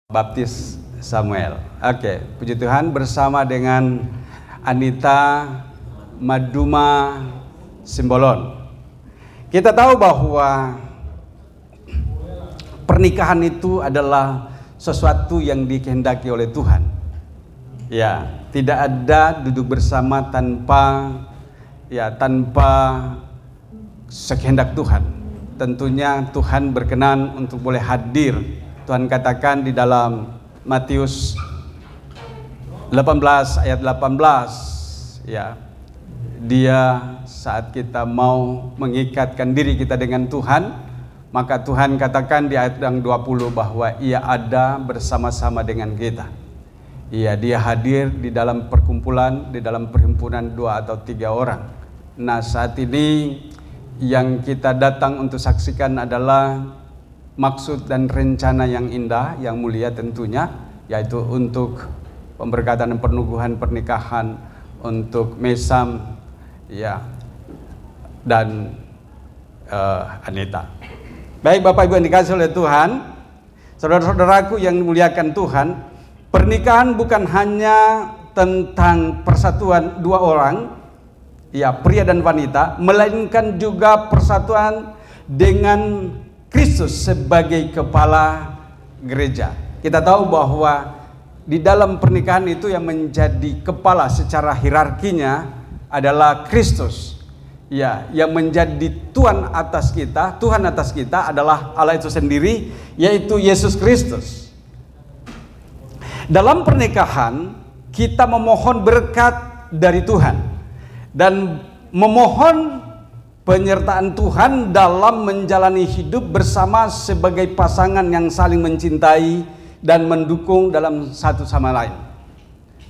Baptis Samuel. Oke, puji Tuhan, bersama dengan Anita Maduma Simbolon. Kita tahu bahwa pernikahan itu adalah sesuatu yang dikehendaki oleh Tuhan. Ya, tidak ada duduk bersama tanpa sekehendak Tuhan. Tentunya Tuhan berkenan untuk boleh hadir. Tuhan katakan di dalam Matius 18 ayat 18, ya, Dia saat kita mau mengikatkan diri kita dengan Tuhan, maka Tuhan katakan di ayat yang 20 bahwa Ia ada bersama-sama dengan kita. Iya, Dia hadir di dalam perkumpulan, di dalam perhimpunan 2 atau 3 orang. Nah, saat ini yang kita datang untuk saksikan adalah maksud dan rencana yang indah, yang mulia tentunya, yaitu untuk pemberkatan dan peneguhan pernikahan untuk Mesam, ya, dan Anita. Baik Bapak Ibu yang dikasihi oleh Tuhan, saudara-saudaraku yang dimuliakan Tuhan, pernikahan bukan hanya tentang persatuan 2 orang, ya, pria dan wanita, melainkan juga persatuan dengan Kristus sebagai kepala gereja. Kita tahu bahwa di dalam pernikahan itu yang menjadi kepala secara hierarkinya adalah Kristus. Ya, yang menjadi Tuhan atas kita adalah Allah itu sendiri, yaitu Yesus Kristus. Dalam pernikahan kita memohon berkat dari Tuhan dan memohon penyertaan Tuhan dalam menjalani hidup bersama sebagai pasangan yang saling mencintai dan mendukung dalam satu sama lain.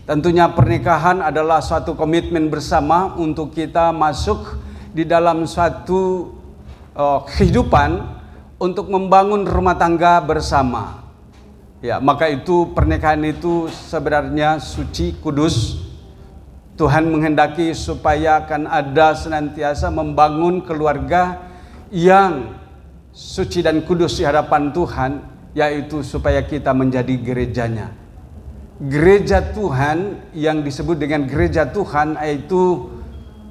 Tentunya pernikahan adalah suatu komitmen bersama untuk kita masuk di dalam suatu kehidupan untuk membangun rumah tangga bersama. Ya, maka itu pernikahan itu sebenarnya suci, kudus. Tuhan menghendaki supaya akan ada senantiasa membangun keluarga yang suci dan kudus di hadapan Tuhan, yaitu supaya kita menjadi gerejanya. Gereja Tuhan yang disebut dengan gereja Tuhan yaitu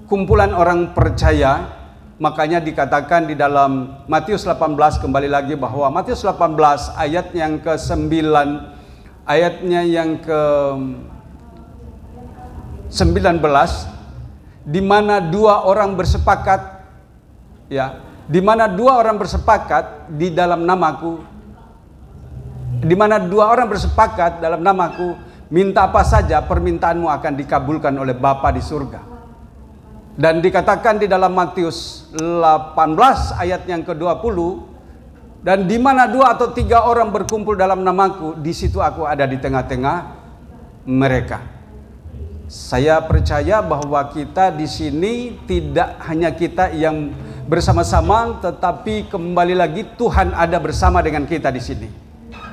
kumpulan orang percaya. Makanya dikatakan di dalam Matius 18, kembali lagi bahwa Matius 18 ayat yang ke-9, ayatnya yang ke-19, di mana 2 orang bersepakat, ya, di mana 2 orang bersepakat di dalam namaku, di mana 2 orang bersepakat dalam namaku, minta apa saja permintaanmu akan dikabulkan oleh Bapa di surga. Dan dikatakan di dalam Matius 18 ayat yang ke-20, dan di mana 2 atau 3 orang berkumpul dalam namaku, di situ aku ada di tengah-tengah mereka. Saya percaya bahwa kita di sini tidak hanya kita yang bersama-sama, tetapi kembali lagi Tuhan ada bersama dengan kita di sini.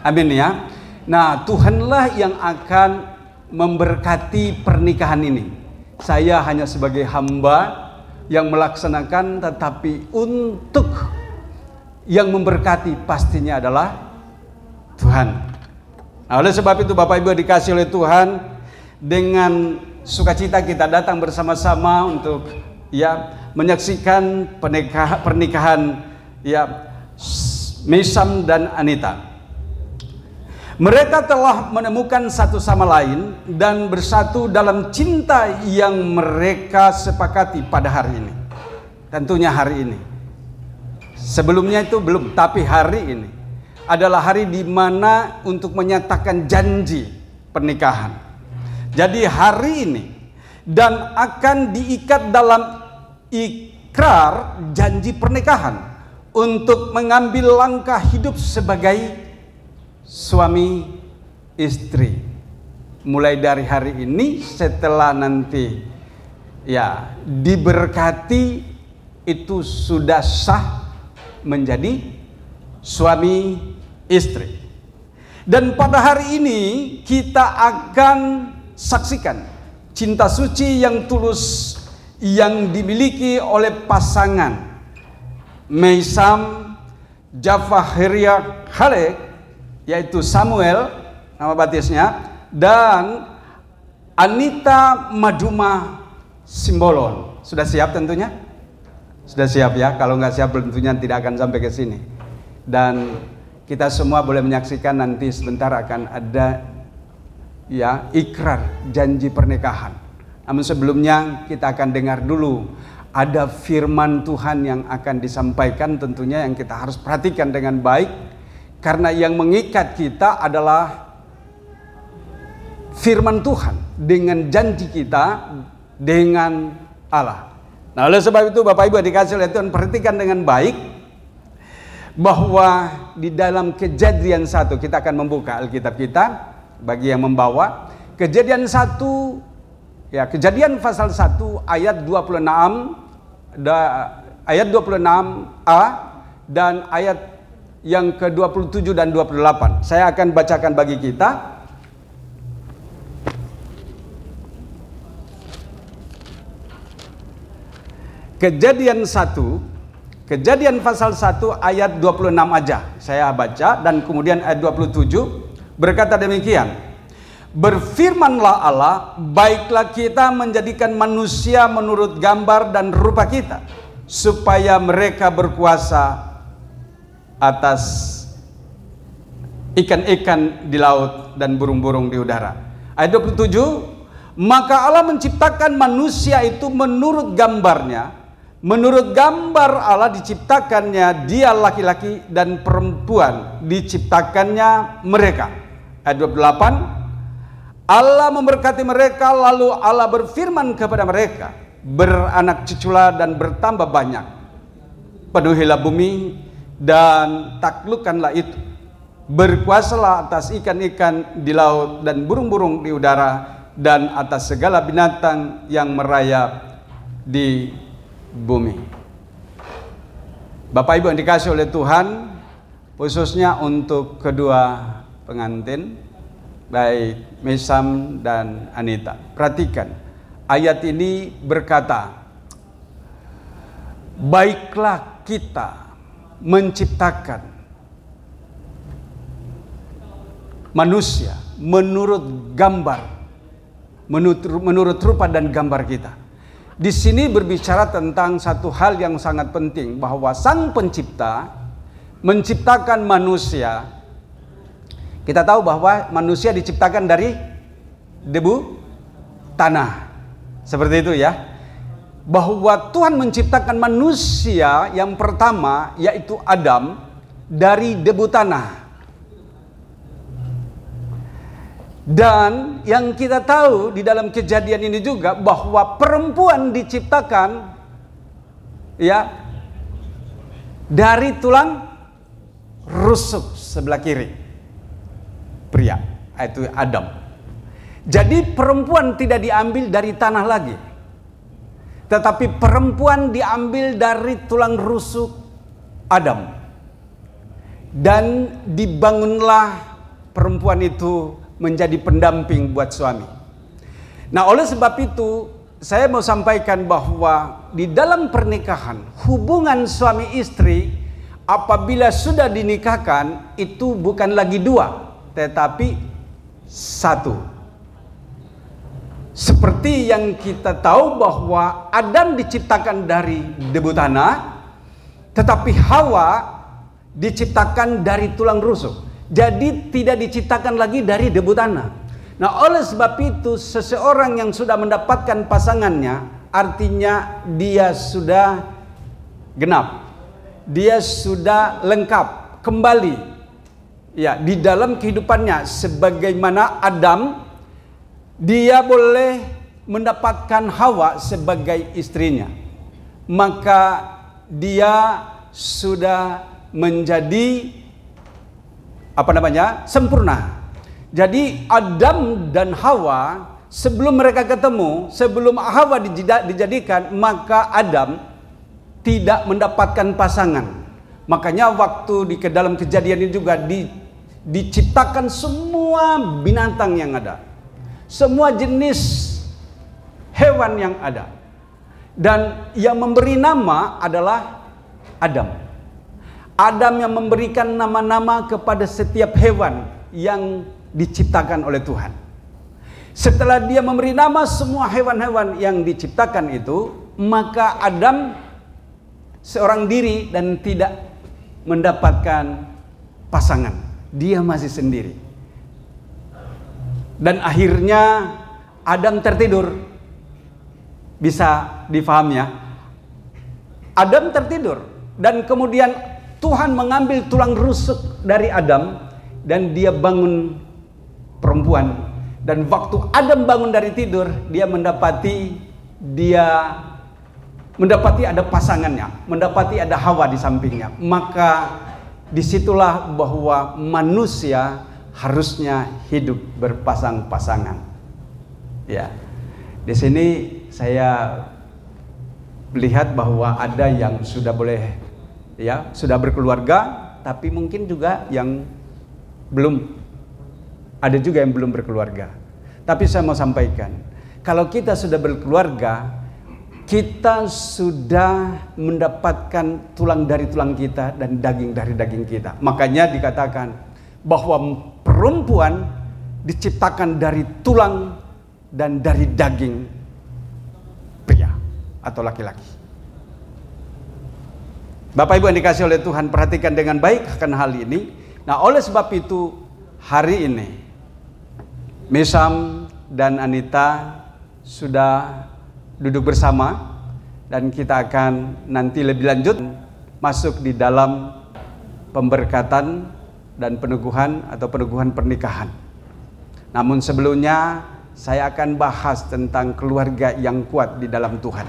Amin ya. Nah, Tuhanlah yang akan memberkati pernikahan ini. Saya hanya sebagai hamba yang melaksanakan, tetapi untuk yang memberkati pastinya adalah Tuhan. Nah, oleh sebab itu Bapak Ibu dikasihi oleh Tuhan, dengan sukacita kita datang bersama-sama untuk, ya, menyaksikan pernikahan, ya, Mesam dan Anita. Mereka telah menemukan satu sama lain dan bersatu dalam cinta yang mereka sepakati pada hari ini. Tentunya hari ini. Sebelumnya itu belum, tapi hari ini adalah hari di mana untuk menyatakan janji pernikahan. Jadi hari ini, dan akan diikat dalam ikrar janji pernikahan untuk mengambil langkah hidup sebagai suami istri. Mulai dari hari ini, setelah nanti, ya, diberkati, itu sudah sah menjadi suami istri. Dan pada hari ini kita akan saksikan cinta suci yang tulus yang dimiliki oleh pasangan Mesam Jafahiria Khalek yaitu Samuel, nama baptisnya, dan Anita Maduma Simbolon. Sudah siap tentunya? Sudah siap ya? Kalau nggak siap tentunya tidak akan sampai ke sini. Dan kita semua boleh menyaksikan nanti sebentar akan ada ya ikrar janji pernikahan. Namun sebelumnya kita akan dengar dulu ada firman Tuhan yang akan disampaikan, tentunya yang kita harus perhatikan dengan baik, karena yang mengikat kita adalah firman Tuhan dengan janji kita dengan Allah. Nah, oleh sebab itu Bapak Ibu dikasih oleh Tuhan, perhatikan dengan baik bahwa di dalam Kejadian 1, kita akan membuka Alkitab kita bagi yang membawa. Kejadian 1 ya, Kejadian pasal 1 ayat 26 ayat 26a dan ayat yang ke-27 dan 28. Saya akan bacakan bagi kita. Kejadian 1, Kejadian pasal 1 ayat 26 aja saya baca, dan kemudian ayat 27 berkata demikian. Berfirmanlah Allah, baiklah kita menjadikan manusia menurut gambar dan rupa kita, supaya mereka berkuasa atas ikan-ikan di laut dan burung-burung di udara. Ayat 27, maka Allah menciptakan manusia itu menurut gambarnya, menurut gambar Allah diciptakannya dia, laki-laki dan perempuan diciptakannya mereka. Ayat 28, Allah memberkati mereka, lalu Allah berfirman kepada mereka, beranak cuculah dan bertambah banyak, penuhilah bumi dan taklukkanlah itu, berkuasalah atas ikan-ikan di laut dan burung-burung di udara, dan atas segala binatang yang merayap di bumi. Bapak Ibu yang dikasih oleh Tuhan, khususnya untuk kedua pengantin, baik Mesam dan Anita, perhatikan ayat ini berkata, baiklah kita menciptakan manusia menurut gambar, menurut rupa dan gambar kita. Di sini berbicara tentang satu hal yang sangat penting, bahwa Sang Pencipta menciptakan manusia. Kita tahu bahwa manusia diciptakan dari debu tanah. Seperti itu ya. Bahwa Tuhan menciptakan manusia yang pertama, yaitu Adam, dari debu tanah. Dan yang kita tahu di dalam Kejadian ini juga, bahwa perempuan diciptakan ya dari tulang rusuk sebelah kiri pria, itu Adam. Jadi perempuan tidak diambil dari tanah lagi, tetapi perempuan diambil dari tulang rusuk Adam. Dan dibangunlah perempuan itu menjadi pendamping buat suami. Nah, oleh sebab itu saya mau sampaikan bahwa di dalam pernikahan, hubungan suami istri apabila sudah dinikahkan itu bukan lagi dua, tetapi satu. Seperti yang kita tahu bahwa Adam diciptakan dari debu tanah, tetapi Hawa diciptakan dari tulang rusuk. Jadi tidak diciptakan lagi dari debu tanah. Nah, oleh sebab itu seseorang yang sudah mendapatkan pasangannya, artinya dia sudah genap, dia sudah lengkap kembali ya di dalam kehidupannya. Sebagaimana Adam, dia boleh mendapatkan Hawa sebagai istrinya, maka dia sudah menjadi sempurna. Jadi Adam dan Hawa sebelum mereka ketemu, sebelum Hawa dijadikan, maka Adam tidak mendapatkan pasangan. Makanya waktu di dalam Kejadian ini juga diciptakan semua binatang yang ada, semua jenis hewan yang ada, dan yang memberi nama adalah Adam. Adam yang memberikan nama-nama kepada setiap hewan yang diciptakan oleh Tuhan. Setelah dia memberi nama semua hewan-hewan yang diciptakan itu, maka Adam seorang diri dan tidak mendapatkan pasangan. Dia masih sendiri. Dan akhirnya Adam tertidur. Bisa difahami ya? Adam tertidur dan kemudian Tuhan mengambil tulang rusuk dari Adam dan dia bangun perempuan. Dan waktu Adam bangun dari tidur, dia mendapati ada pasangannya, mendapati ada Hawa di sampingnya. Maka disitulah bahwa manusia harusnya hidup berpasang-pasangan. Ya, di sini saya melihat bahwa ada yang sudah boleh, ya, sudah berkeluarga, tapi mungkin juga yang belum. Ada juga yang belum berkeluarga. Tapi saya mau sampaikan, kalau kita sudah berkeluarga, kita sudah mendapatkan tulang dari tulang kita dan daging dari daging kita. Makanya dikatakan bahwa perempuan diciptakan dari tulang dan dari daging pria atau laki-laki. Bapak Ibu yang dikasih oleh Tuhan, perhatikan dengan baik akan hal ini. Nah, oleh sebab itu hari ini Mesam dan Anita sudah duduk bersama dan kita akan nanti lebih lanjut masuk di dalam pemberkatan dan peneguhan atau peneguhan pernikahan. Namun sebelumnya saya akan bahas tentang keluarga yang kuat di dalam Tuhan.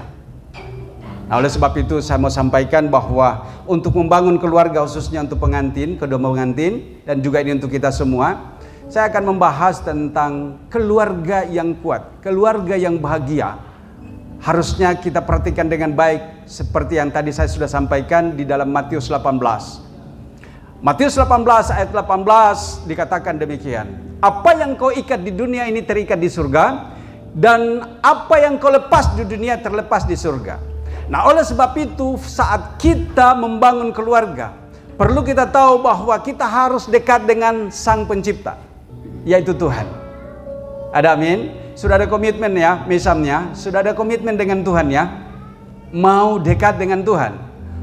Nah, oleh sebab itu saya mau sampaikan bahwa untuk membangun keluarga, khususnya untuk pengantin, kedua pengantin, dan juga ini untuk kita semua, saya akan membahas tentang keluarga yang kuat, keluarga yang bahagia. Harusnya kita perhatikan dengan baik seperti yang tadi saya sudah sampaikan di dalam Matius 18. Matius 18 ayat 18 dikatakan demikian. Apa yang kau ikat di dunia ini terikat di surga, dan apa yang kau lepas di dunia terlepas di surga. Nah, oleh sebab itu saat kita membangun keluarga, perlu kita tahu bahwa kita harus dekat dengan Sang Pencipta, yaitu Tuhan. Ada amin? Sudah ada komitmen ya, misalnya sudah ada komitmen dengan Tuhan ya. Mau dekat dengan Tuhan,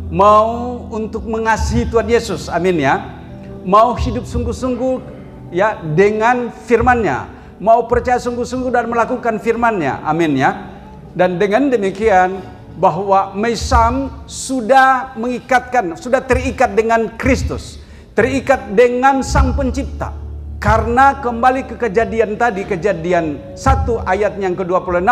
mau untuk mengasihi Tuhan Yesus, amin ya. Mau hidup sungguh-sungguh ya dengan firman-Nya, mau percaya sungguh-sungguh dan melakukan firman-Nya, amin ya. Dan dengan demikian bahwa Mesam sudah terikat dengan Kristus, terikat dengan Sang Pencipta. Karena kembali ke kejadian tadi, kejadian 1 ayat yang ke-26,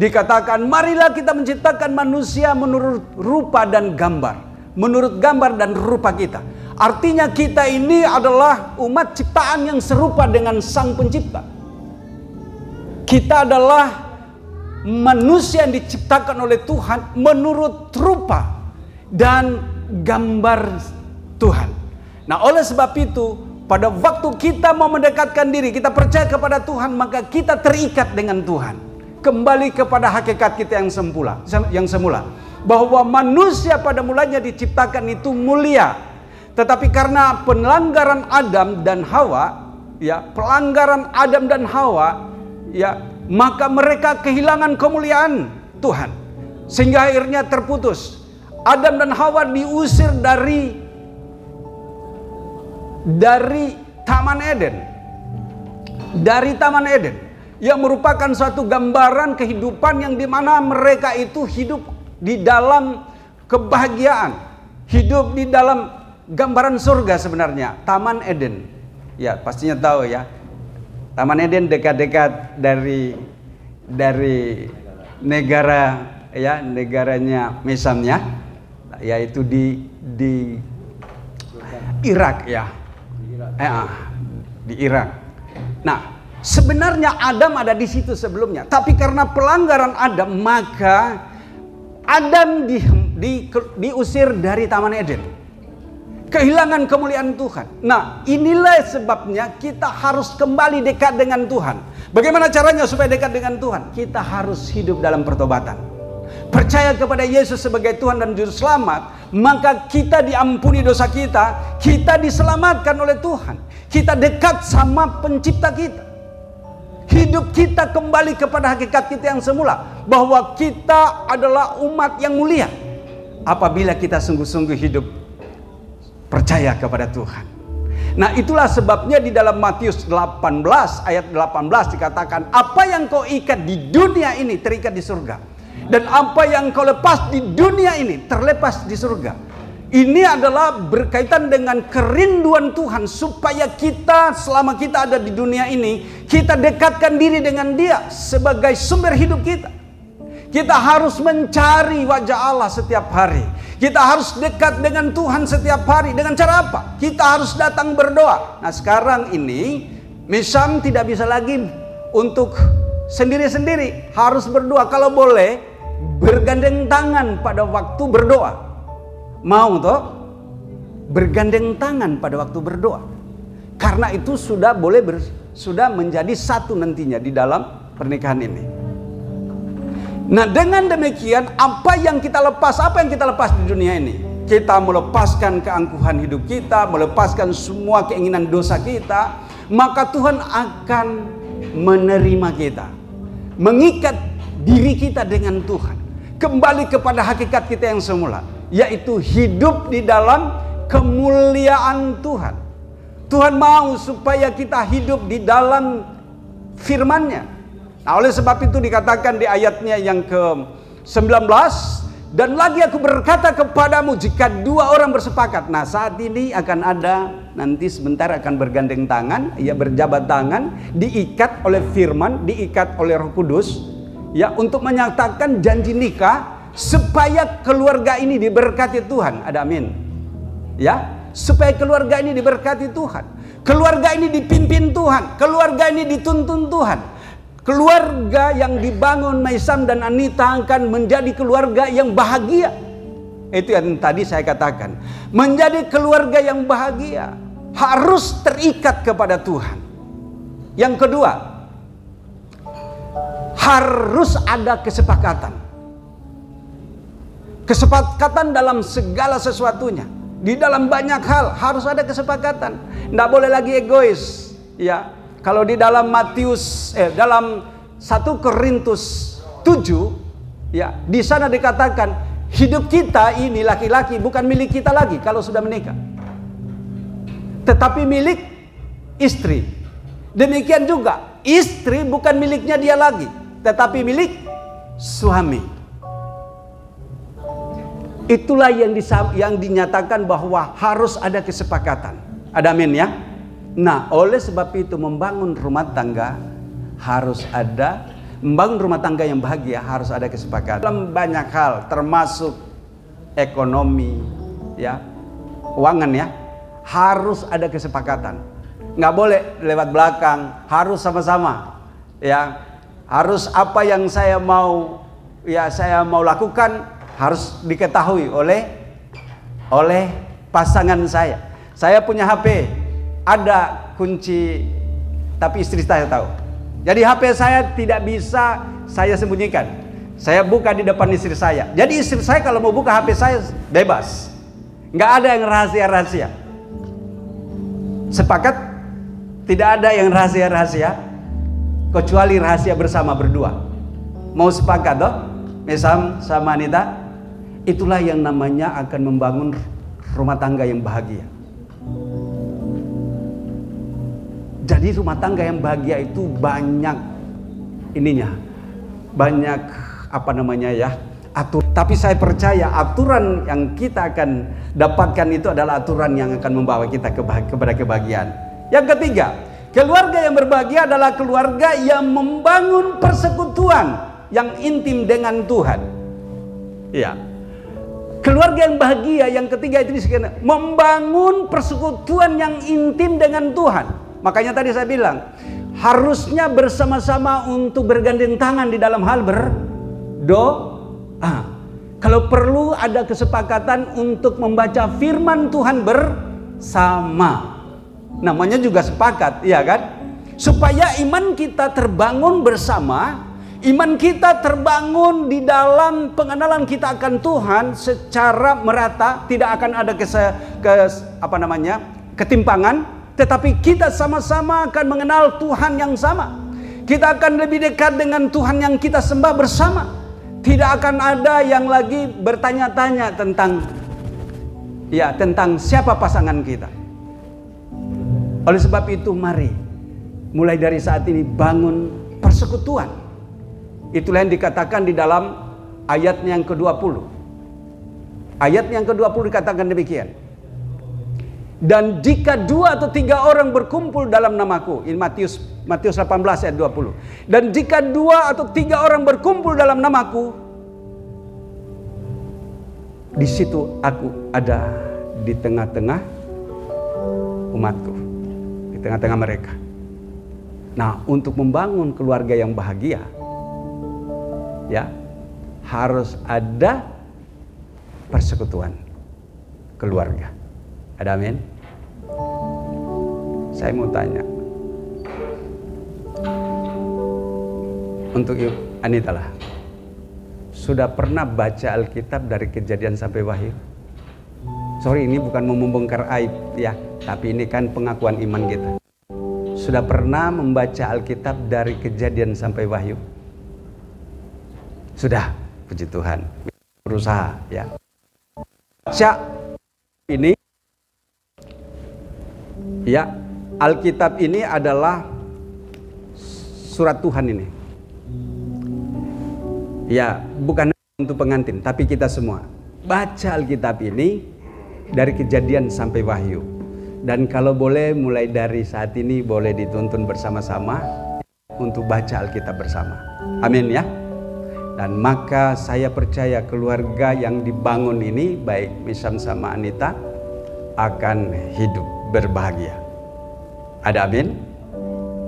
dikatakan marilah kita menciptakan manusia menurut rupa dan gambar, menurut gambar dan rupa kita. Artinya kita ini adalah umat ciptaan yang serupa dengan Sang Pencipta. Kita adalah manusia yang diciptakan oleh Tuhan menurut rupa dan gambar Tuhan. Nah, oleh sebab itu pada waktu kita mau mendekatkan diri, kita percaya kepada Tuhan, maka kita terikat dengan Tuhan. Kembali kepada hakikat kita yang semula. Bahwa manusia pada mulanya diciptakan itu mulia. Tetapi karena pelanggaran Adam dan Hawa, ya, maka mereka kehilangan kemuliaan Tuhan. Sehingga akhirnya terputus. Adam dan Hawa diusir dari Taman Eden. Dari Taman Eden. Yang merupakan suatu gambaran kehidupan yang dimana mereka itu hidup di dalam kebahagiaan. Hidup di dalam gambaran surga sebenarnya. Taman Eden. Ya, pastinya tahu ya. Taman Eden dekat-dekat dari negara ya, negaranya Mesamnya, yaitu di Irak ya. Di Irak. Nah, sebenarnya Adam ada di situ sebelumnya, tapi karena pelanggaran Adam, maka Adam diusir dari Taman Eden. Kehilangan kemuliaan Tuhan. Nah, inilah sebabnya kita harus kembali dekat dengan Tuhan. Bagaimana caranya supaya dekat dengan Tuhan? Kita harus hidup dalam pertobatan. Percaya kepada Yesus sebagai Tuhan dan Juru Selamat. maka kita diampuni dosa kita, kita diselamatkan oleh Tuhan, kita dekat sama pencipta kita. Hidup kita kembali kepada hakikat kita yang semula, bahwa kita adalah umat yang mulia apabila kita sungguh-sungguh hidup percaya kepada Tuhan. Nah, itulah sebabnya di dalam Matius 18 ayat 18 dikatakan, apa yang kau ikat di dunia ini terikat di surga, dan apa yang kau lepas di dunia ini terlepas di surga. Ini adalah berkaitan dengan kerinduan Tuhan supaya kita selama kita ada di dunia ini, kita dekatkan diri dengan Dia sebagai sumber hidup kita. Kita harus mencari wajah Allah setiap hari. Kita harus dekat dengan Tuhan setiap hari. Dengan cara apa? Kita harus datang berdoa. Nah, sekarang ini Mesam tidak bisa lagi untuk sendiri-sendiri, harus berdoa. Kalau boleh bergandeng tangan pada waktu berdoa. Mau toh bergandeng tangan pada waktu berdoa, karena itu sudah boleh sudah menjadi satu nantinya di dalam pernikahan ini. Nah, dengan demikian apa yang kita lepas di dunia ini? Kita melepaskan keangkuhan hidup kita, melepaskan semua keinginan dosa kita, maka Tuhan akan menerima kita, mengikat diri kita dengan Tuhan, kembali kepada hakikat kita yang semula, yaitu hidup di dalam kemuliaan Tuhan. Tuhan mau supaya kita hidup di dalam firman-Nya. Nah, oleh sebab itu dikatakan di ayatnya yang ke-19, dan lagi aku berkata kepadamu, jika dua orang bersepakat. Nah, saat ini akan ada, nanti sebentar akan bergandeng tangan, ya, berjabat tangan, diikat oleh firman, diikat oleh Roh Kudus, ya, untuk menyatakan janji nikah, supaya keluarga ini diberkati Tuhan. Ada amin? Ya, supaya keluarga ini diberkati Tuhan, keluarga ini dipimpin Tuhan, keluarga ini dituntun Tuhan. Keluarga yang dibangun Mesam dan Anita akan menjadi keluarga yang bahagia. Itu yang tadi saya katakan, menjadi keluarga yang bahagia harus terikat kepada Tuhan. Yang kedua, harus ada kesepakatan. Kesepakatan dalam segala sesuatunya. Di dalam banyak hal harus ada kesepakatan. Tidak boleh lagi egois. Ya, kalau di dalam dalam 1 Korintus 7, ya, di sana dikatakan hidup kita ini laki-laki bukan milik kita lagi kalau sudah menikah, tetapi milik istri. Demikian juga istri bukan miliknya dia lagi, tetapi milik suami. Itulah yang dinyatakan bahwa harus ada kesepakatan. Ada amin ya? Nah, oleh sebab itu membangun rumah tangga yang bahagia harus ada kesepakatan. Dalam banyak hal, termasuk ekonomi, ya, keuangan, ya, harus ada kesepakatan. Nggak boleh lewat belakang, harus sama-sama. Ya, harus apa yang saya mau lakukan harus diketahui oleh pasangan saya. Saya punya HP, ada kunci, tapi istri saya tahu. Jadi HP saya tidak bisa saya sembunyikan. Saya buka di depan istri saya. Jadi istri saya kalau mau buka HP saya bebas. Nggak ada yang rahasia-rahasia. Sepakat? Tidak ada yang rahasia-rahasia, kecuali rahasia bersama berdua. Mau sepakat toh? Mesam sama Anita? Itulah yang namanya akan membangun rumah tangga yang bahagia. Jadi rumah tangga yang bahagia itu banyak ininya, banyak tapi saya percaya aturan yang kita akan dapatkan itu adalah aturan yang akan membawa kita kepada kebahagiaan. Yang ketiga, keluarga yang berbahagia adalah keluarga yang membangun persekutuan yang intim dengan Tuhan. Ya, keluarga yang bahagia yang ketiga itu disebut membangun persekutuan yang intim dengan Tuhan. Makanya tadi saya bilang harusnya bersama-sama untuk bergandeng tangan di dalam hal berdoa. Kalau perlu ada kesepakatan untuk membaca firman Tuhan bersama. Namanya juga sepakat, ya kan? Supaya iman kita terbangun bersama, Iman kita terbangun di dalam pengenalan kita akan Tuhan secara merata, tidak akan ada ketimpangan, tetapi kita sama-sama akan mengenal Tuhan yang sama. Kita akan lebih dekat dengan Tuhan yang kita sembah bersama. Tidak akan ada yang lagi bertanya-tanya tentang siapa pasangan kita. Oleh sebab itu mari mulai dari saat ini bangun persekutuan. Itulah yang dikatakan di dalam ayat yang ke-20. Ayat yang ke-20 dikatakan demikian. Dan jika 2 atau 3 orang berkumpul dalam namaku, ini Matius 18 ayat 20. Dan jika 2 atau 3 orang berkumpul dalam namaku, di situ aku ada di tengah-tengah umatku, di tengah-tengah mereka. Nah, untuk membangun keluarga yang bahagia, harus ada persekutuan keluarga. Ada amin? Saya mau tanya untuk Anita lah, sudah pernah baca Alkitab dari Kejadian sampai Wahyu? Sorry, ini bukan membongkar aib ya, tapi ini kan pengakuan iman kita. Sudah pernah membaca Alkitab dari Kejadian sampai Wahyu? Sudah, puji Tuhan. Berusaha ya. Baca ini ya, Alkitab ini adalah surat Tuhan ini. Ya, bukan untuk pengantin, tapi kita semua. Baca Alkitab ini dari Kejadian sampai Wahyu. Dan kalau boleh mulai dari saat ini boleh dituntun bersama-sama untuk baca Alkitab bersama. Amin ya. Dan maka saya percaya keluarga yang dibangun ini, baik Misam sama Anita, akan hidup berbahagia. Ada amin?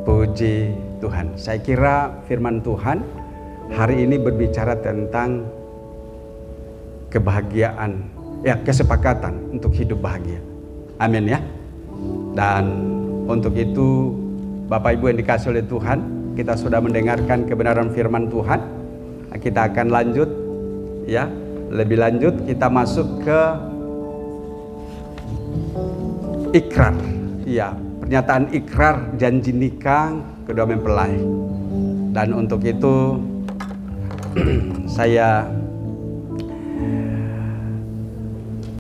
Puji Tuhan. Saya kira firman Tuhan hari ini berbicara tentang kebahagiaan, kesepakatan untuk hidup bahagia. Amin ya. Dan untuk itu Bapak Ibu yang dikasihi oleh Tuhan, kita sudah mendengarkan kebenaran firman Tuhan. Kita akan lanjut ya, lebih lanjut kita masuk ke ikrar, ya, pernyataan ikrar janji nikah kedua mempelai. Dan untuk itu saya